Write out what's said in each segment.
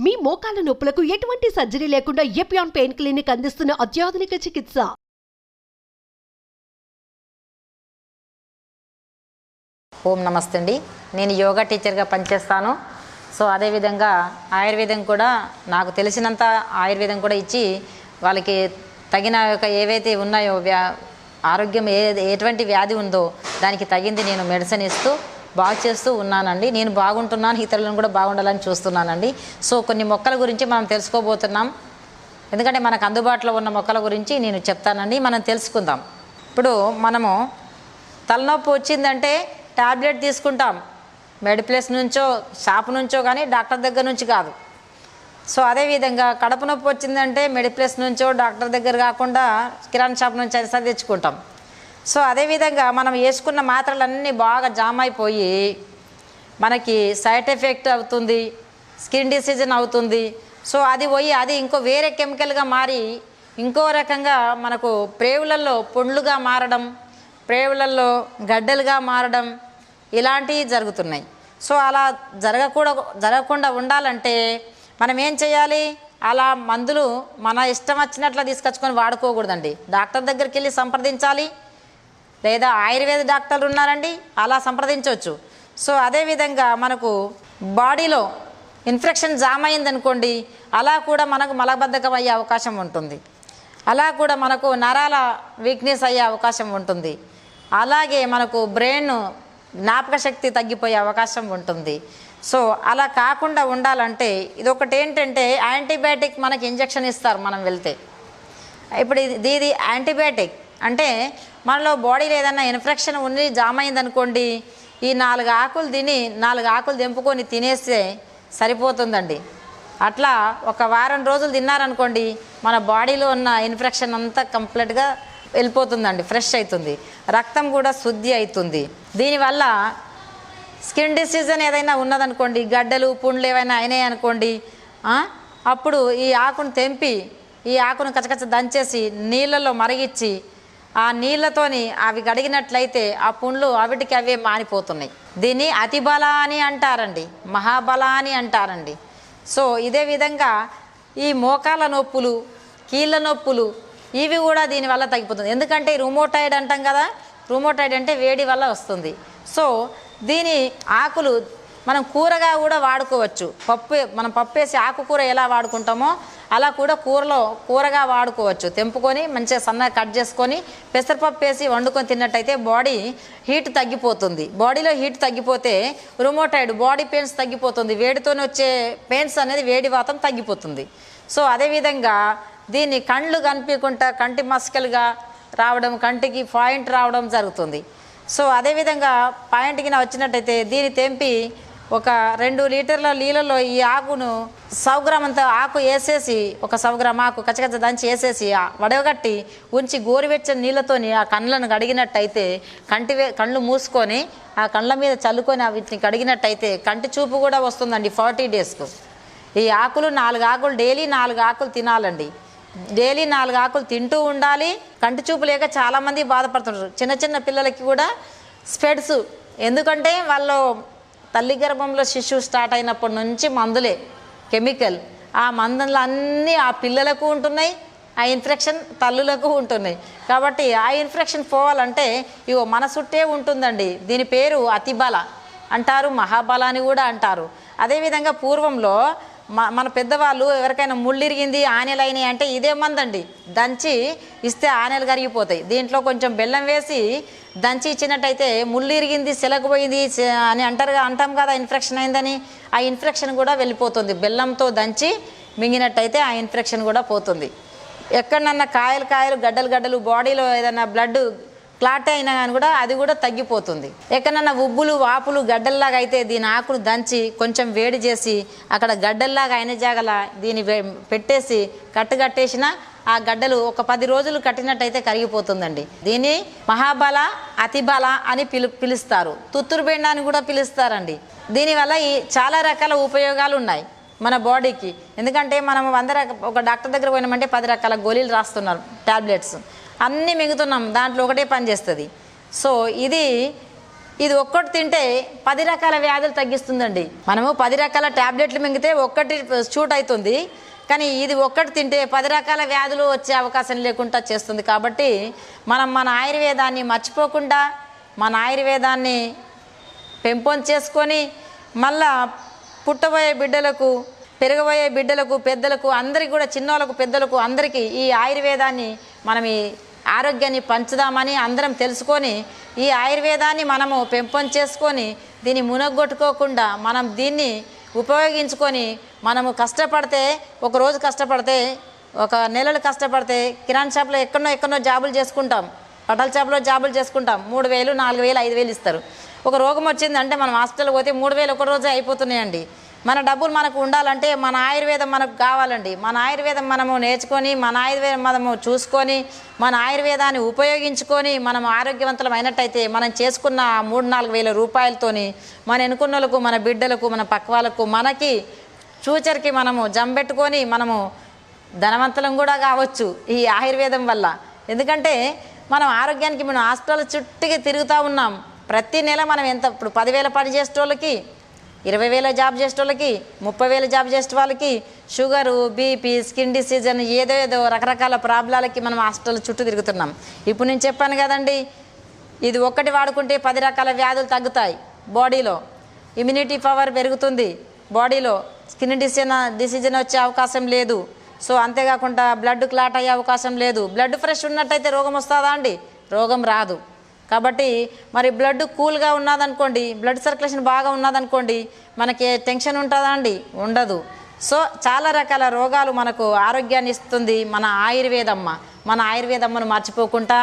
మీ మోకాల నొప్పులకు ఎటువంటి సర్జరీ లేకుండా ఎపియాన్ పెయిన్ క్లినిక్ అందిస్తున్న అత్యాధునిక చికిత్స. ఓం నమస్తే అండి. నేను యోగా టీచర్గా పనిచేస్తాను. సో అదేవిధంగా ఆయుర్వేదం కూడా నాకు తెలిసినంత ఆయుర్వేదం కూడా ఇచ్చి వాళ్ళకి తగిన ఏవైతే ఉన్నాయో ఆరోగ్యం ఎటువంటి వ్యాధి ఉందో దానికి తగింది నేను మెడిసిన్ ఇస్తూ బాగు చేస్తూ ఉన్నానండి. నేను బాగుంటున్నాను, ఇతరులను కూడా బాగుండాలని చూస్తున్నానండి. సో కొన్ని మొక్కల గురించి మనం తెలుసుకోబోతున్నాం. ఎందుకంటే మనకు అందుబాటులో ఉన్న మొక్కల గురించి నేను చెప్తానండి, మనం తెలుసుకుందాం. ఇప్పుడు మనము తలనొప్పి వచ్చిందంటే టాబ్లెట్ తీసుకుంటాం, మెడిప్లస్ నుంచో షాప్ నుంచో కానీ డాక్టర్ దగ్గర నుంచి కాదు. సో అదేవిధంగా కడుపు నొప్పి వచ్చిందంటే మెడిప్లస్ నుంచో డాక్టర్ దగ్గర కాకుండా కిరాణా షాప్ నుంచి అది తెచ్చుకుంటాం. సో అదేవిధంగా మనం వేసుకున్న మాత్రలన్నీ బాగా జామ్ అయిపోయి మనకి సైడ్ ఎఫెక్ట్ అవుతుంది, స్కిన్ డిసీజన్ అవుతుంది. సో అది పోయి అది ఇంకో వేరే కెమికల్గా మారి ఇంకో రకంగా మనకు ప్రేవులలో పొండ్లుగా మారడం, ప్రేవులలో గడ్డలుగా మారడం ఇలాంటివి జరుగుతున్నాయి. సో అలా జరగకుండా ఉండాలంటే మనం ఏం చేయాలి? అలా మందులు మన ఇష్టం వచ్చినట్లు తీసుకొచ్చుకొని వాడుకోకూడదండి. డాక్టర్ దగ్గరికి వెళ్ళి సంప్రదించాలి, లేదా ఆయుర్వేద డాక్టర్లు ఉన్నారండి, అలా సంప్రదించవచ్చు. సో అదేవిధంగా మనకు బాడీలో ఇన్ఫెక్షన్ జామ్ అయిందనుకోండి, అలా కూడా మనకు మలబద్ధకం అయ్యే అవకాశం ఉంటుంది, అలా కూడా మనకు నరాల వీక్నెస్ అయ్యే అవకాశం ఉంటుంది, అలాగే మనకు బ్రెయిన్ జ్ఞాపక శక్తి తగ్గిపోయే అవకాశం ఉంటుంది. సో అలా కాకుండా ఉండాలంటే ఇదొకటి ఏంటంటే యాంటీబయాటిక్ మనకి ఇంజెక్షన్ ఇస్తారు మనం వెళ్తే. ఇప్పుడు ఇది యాంటీబయాటిక్ అంటే మనలో బాడీలో ఏదైనా ఇన్ఫెక్షన్ ఉండి జామ్ అయిందనుకోండి, ఈ 4 ఆకులు తిని 4 ఆకులు తెంపుకొని తినేస్తే సరిపోతుందండి. అట్లా ఒక వారం రోజులు తిన్నారనుకోండి, మన బాడీలో ఉన్న ఇన్ఫెక్షన్ అంతా కంప్లీట్గా వెళ్ళిపోతుందండి, ఫ్రెష్ అవుతుంది, రక్తం కూడా శుద్ధి అవుతుంది. దీనివల్ల స్కిన్ డిసీజన్ ఏదైనా ఉన్నదనుకోండి, గడ్డలు పుండ్లు ఏవైనా అయినాయి అనుకోండి, అప్పుడు ఈ ఆకును తెంపి ఈ ఆకును కచ్చకచ్చ దంచేసి నీళ్ళల్లో మరిగించి ఆ నీళ్ళతోని అవి కడిగినట్లయితే ఆ పుండ్లు అవిటికి అవే మానిపోతున్నాయి. దీన్ని అతిబల అని అంటారండి, మహాబల అని అంటారండి. సో ఇదే విధంగా ఈ మోకాల నొప్పులు, కీళ్ళ నొప్పులు ఇవి కూడా దీనివల్ల తగ్గిపోతుంది. ఎందుకంటే రుమోటాయిడ్ అంటాం కదా, రుమోటాయిడ్ అంటే వేడి వల్ల వస్తుంది. సో దీని ఆకులు మనం కూరగా కూడా వాడుకోవచ్చు. మనం పప్పు వేసి ఆకుకూర ఎలా వాడుకుంటామో అలా కూడా కూరగా వాడుకోవచ్చు. తెంపుకొని మంచిగా సన్నగా కట్ చేసుకొని పెసరపప్పు వేసి వండుకొని తిన్నట్టయితే బాడీ హీట్ తగ్గిపోతుంది. బాడీలో హీట్ తగ్గిపోతే రుమోటాయిడ్ బాడీ పెయిన్స్ తగ్గిపోతుంది, వేడితోనే వచ్చే పెయిన్స్ అనేది వేడి వాతం తగ్గిపోతుంది. సో అదేవిధంగా దీన్ని కళ్ళు కనిపించకుండా కంటి మస్కలుగా రావడం, కంటికి పాయింట్ రావడం జరుగుతుంది. సో అదేవిధంగా పాయింట్కి వచ్చినట్టయితే దీన్ని తెంపి ఒక 2 లీటర్ల నీళ్ళలో ఈ ఆకును 100 గ్రామ్ అంత ఆకు వేసేసి, ఒక 100 గ్రామ్ ఆకు కచ్చకచ్చ దంచి వేసేసి వడగట్టి ఉంచి గోరువెచ్చని నీళ్ళతోని ఆ కళ్ళను కడిగినట్టయితే కళ్ళు మూసుకొని ఆ కళ్ళ మీద చల్లుకొని వీటిని కడిగినట్టయితే కంటి చూపు కూడా వస్తుందండి 40 డేస్కు. ఈ ఆకులు 4 ఆకులు డైలీ 4 ఆకులు తినాలండి. డైలీ 4 ఆకులు తింటూ ఉండాలి. కంటి చూపు లేక చాలామంది బాధపడుతుంటారు. చిన్న పిల్లలకి కూడా స్పెడ్స్, ఎందుకంటే వాళ్ళు తల్లి గర్భంలో శిశువు స్టార్ట్ అయినప్పటి నుంచి మందులే, కెమికల్. ఆ మందులు అన్నీ ఆ పిల్లలకు ఉంటున్నాయి, ఆ ఇన్ఫెక్షన్ తల్లులకు ఉంటున్నాయి. కాబట్టి ఆ ఇన్ఫెక్షన్ పోవాలంటే ఇగో మన చుట్టే ఉంటుందండి. దీని పేరు అతిబల అంటారు, మహాబల అని కూడా అంటారు. అదేవిధంగా పూర్వంలో మన పెద్దవాళ్ళు ఎవరికైనా ముళ్ళు ఇరిగింది, ఆనెలు అయినాయి అంటే ఇదే మందండి, దంచి ఇస్తే ఆనెలు కరిగిపోతాయి. దీంట్లో కొంచెం బెల్లం వేసి దంచి ఇచ్చినట్టయితే ముళ్ళు ఇరిగింది, సెలకపోయింది అని అంటాం కదా, ఇన్ఫెక్షన్ అయిందని, ఆ ఇన్ఫెక్షన్ కూడా వెళ్ళిపోతుంది. బెల్లంతో దంచి మింగినట్టయితే ఆ ఇన్ఫెక్షన్ కూడా పోతుంది. ఎక్కడన్నా కాయలు గడ్డలు బాడీలో ఏదైనా బ్లడ్ క్లాట్ అయినా కానీ కూడా అది కూడా తగ్గిపోతుంది. ఎక్కడన్నా ఉబ్బులు వాపులు గడ్డల్లాగా అయితే దీని ఆకులు దంచి కొంచెం వేడి చేసి అక్కడ గడ్డల్లాగా అయిన జాగల దీన్ని పెట్టేసి కట్టేసిన ఆ గడ్డలు ఒక 10 రోజులు కట్టినట్టయితే కరిగిపోతుందండి. దీన్ని మహాబల, అతిబల అని పిలుస్తారు. తుత్తురు బెండ అని కూడా పిలుస్తారండి. దీనివల్ల చాలా రకాల ఉపయోగాలు ఉన్నాయి మన బాడీకి. ఎందుకంటే మనం ఒక డాక్టర్ దగ్గర పోయినామంటే 10 రకాల గోళీలు రాస్తున్నారు, టాబ్లెట్స్ అన్నీ మింగుతున్నాం, దాంట్లో ఒకటే పని చేస్తుంది. సో ఇది ఇది ఒక్కటి తింటే 10 రకాల వ్యాధులు తగ్గిస్తుందండి. మనము 10 రకాల ట్యాబ్లెట్లు మింగితే ఒక్కటి షూట్ అవుతుంది, కానీ ఇది ఒక్కటి తింటే 10 రకాల వ్యాధులు వచ్చే అవకాశం లేకుండా చేస్తుంది. కాబట్టి మనం మన ఆయుర్వేదాన్ని మర్చిపోకుండా మన ఆయుర్వేదాన్ని పెంపొందించేసుకొని మళ్ళా పుట్టబోయే బిడ్డలకు, పెరగబోయే బిడ్డలకు, పెద్దలకు అందరికీ కూడా, చిన్నోళ్ళకు పెద్దలకు అందరికీ ఈ ఆయుర్వేదాన్ని మనం ఈ ఆరోగ్యాన్ని పంచుదామని అందరం తెలుసుకొని ఈ ఆయుర్వేదాన్ని మనము పెంపొందించేసుకొని దీన్ని మునగొట్టుకోకుండా మనం దీన్ని ఉపయోగించుకొని మనము కష్టపడితే, ఒకరోజు కష్టపడితే, ఒక నెలలు కష్టపడితే కిరాణా షాప్లో ఎక్కడో జాబులు చేసుకుంటాం, బట్టల షాప్లో జాబులు చేసుకుంటాం, 3000, 4000, 5000 ఇస్తారు. ఒక రోగం వచ్చిందంటే మనం హాస్పిటల్కి పోతే 3000 ఒక రోజే అయిపోతున్నాయండి. మన డబ్బులు మనకు ఉండాలంటే మన ఆయుర్వేదం మనకు కావాలండి. మన ఆయుర్వేదం మనము నేర్చుకొని, మన ఆయుర్వేదం మనము చూసుకొని, మన ఆయుర్వేదాన్ని ఉపయోగించుకొని మనం ఆరోగ్యవంతులం అయినట్టయితే మనం చేసుకున్న 3-4 వేల రూపాయలతోని మన ఎన్నుకున్నలకు, మన బిడ్డలకు, మన పక్క వాళ్ళకు, మనకి ఫ్యూచర్కి మనము జంబెట్టుకొని మనము ధనవంతులం కూడా కావచ్చు ఈ ఆయుర్వేదం వల్ల. ఎందుకంటే మనం ఆరోగ్యానికి మనం హాస్పిటల్ చుట్టూ తిరుగుతూ ఉన్నాం. ప్రతి నెల మనం ఎంత, ఇప్పుడు 10,000 పని చేసేటోళ్ళకి, 20,000 జాబ్ చేసేటోళ్ళకి, 30,000 జాబ్ చేసే వాళ్ళకి షుగరు, బీపీ, స్కిన్ డిసీజ్ అని ఏదో రకరకాల ప్రాబ్లాలకి మనం హాస్పిటల్ చుట్టూ తిరుగుతున్నాం. ఇప్పుడు నేను చెప్పాను కదండి, ఇది ఒక్కటి వాడుకుంటే 10 రకాల వ్యాధులు తగ్గుతాయి. బాడీలో ఇమ్యూనిటీ పవర్ పెరుగుతుంది, బాడీలో స్కిన్ డిసీజ్ వచ్చే అవకాశం లేదు. సో అంతేకాకుండా బ్లడ్ క్లాట్ అయ్యే అవకాశం లేదు. బ్లడ్ ఫ్రెష్ ఉన్నట్టయితే రోగం వస్తుందా అండి? రోగం రాదు. కాబట్టి మరి బ్లడ్ కూల్గా ఉన్నదనుకోండి, బ్లడ్ సర్క్యులేషన్ బాగా ఉన్నదనుకోండి, మనకి టెన్షన్ ఉంటుందా అండి? ఉండదు. సో చాలా రకాల రోగాలు మనకు ఆరోగ్యాన్ని ఇస్తుంది మన ఆయుర్వేదమ్మ. మన ఆయుర్వేదమ్మను మర్చిపోకుండా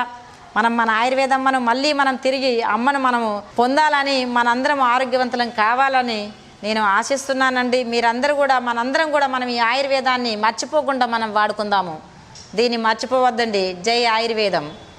మన ఆయుర్వేదమ్మను మళ్ళీ మనం తిరిగి అమ్మను మనము పొందాలని, మనందరం ఆరోగ్యవంతులం కావాలని నేను ఆశిస్తున్నానండి. మీరందరూ కూడా, మనందరం కూడా మనం ఈ ఆయుర్వేదాన్ని మర్చిపోకుండా మనం వాడుకుందాము. దీన్ని మర్చిపోవద్దండి. జై ఆయుర్వేదం.